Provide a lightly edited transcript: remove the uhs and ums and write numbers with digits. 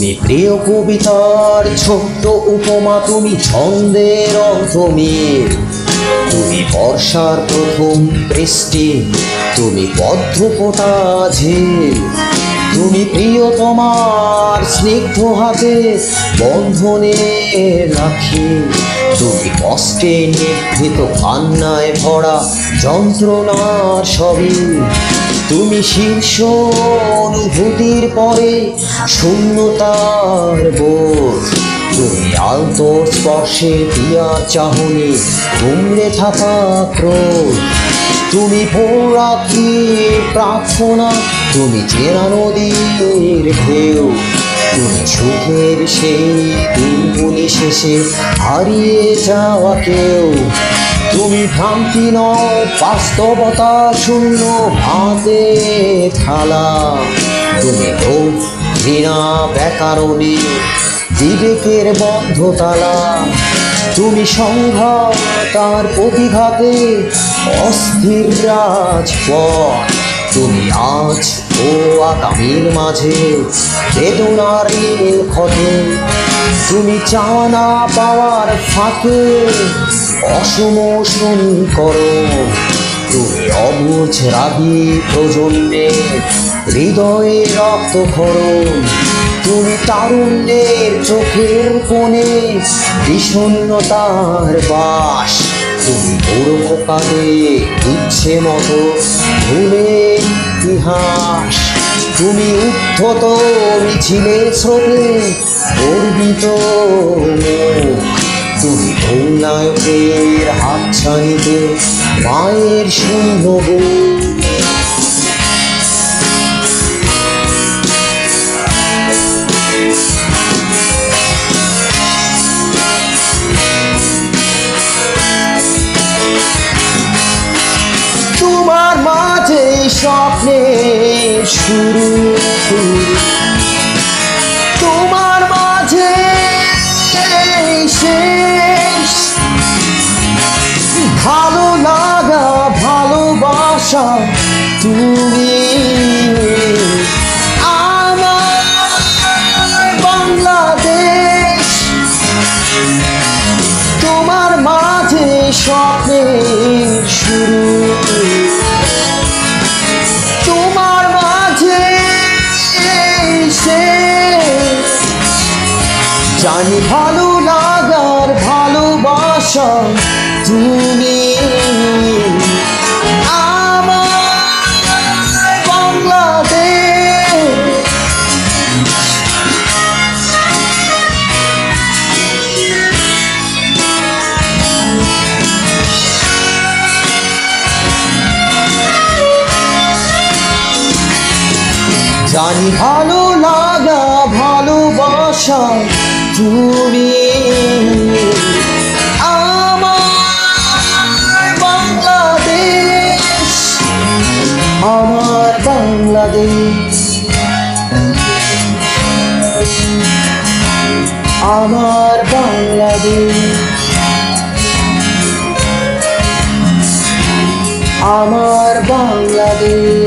তুমি প্রিয় কবিতার ছোট্ট উপমা, তুমি ছন্দের অন্তমিল, তুমি বর্ষার প্রথম বৃষ্টি, তুমি পদ্মপোতা ঝিল, তুমি প্রিয় তোমার স্নিগ্ধ হাতে বন্ধনে রাখি, তুমি কষ্টে নিভৃত কান্নায় ভরা যন্ত্রণার ছবি, তুমি শীর্ষ অনুভূতির পরে শূন্যতার বোধ, তুমি আলতো স্পর্শে দিয়া চাহনি ঘুমড়ে থাকা ক্রোধ, তুমি ভোরাকি প্রার্থনা, তুমি চেনা নদীর ঢেউ, তুমি সুখের সেই দিনগুলি শেষে হারিয়ে যাওয়া কেউ, তুমি ভ্রান্তি নও বাস্তবতা শূন্য ভাতে থালা, তুমি লোভ ঘৃণা ব্যাকরণে বিবেকের বন্ধ তালা, তুমি সংঘাত তার প্রতিঘাতে অস্থির রাজপথ, তুমি আজ ও আগামীর মাঝে বেদনার ক্ষতে, তুমি চাওয়া না পাওয়ার ফাঁকে অসম সমীকরণ, তুমি অবুঝ রাগী প্রজন্মে হৃদয়ে রক্তক্ষরণ, তুমি তারুণ্যের চোখের কোণে বিষণ্ণতার বাস, তুমি বুড়োকালে ইচ্ছে মতো ভুলে ইতিহাস, তুমি উদ্ধত মিছিলের স্রোতে গর্বিত মুখ, তুমি ভূনায়কের হাতছানিতে মায়ের শূন্য বুক। তোমার মাঝে স্বপ্নের শুরু, তোমার মাঝে শেষ, ভালো লাগা ভালোবাসা তুমি আমার বাংলাদেশ, তোমার মাঝে স্বপ্নের শুরু, তোমার মাঝে শেষ, জানি ভালো লাগার ভালোবাসা তুমি আমার বাংলাদেশ। জানি ভালো লাগা ভালোবাসা তুমি আমার বাংলাদেশ, আমার বাংলাদেশ, আমার বাংলাদেশ, আমার বাংলাদেশ।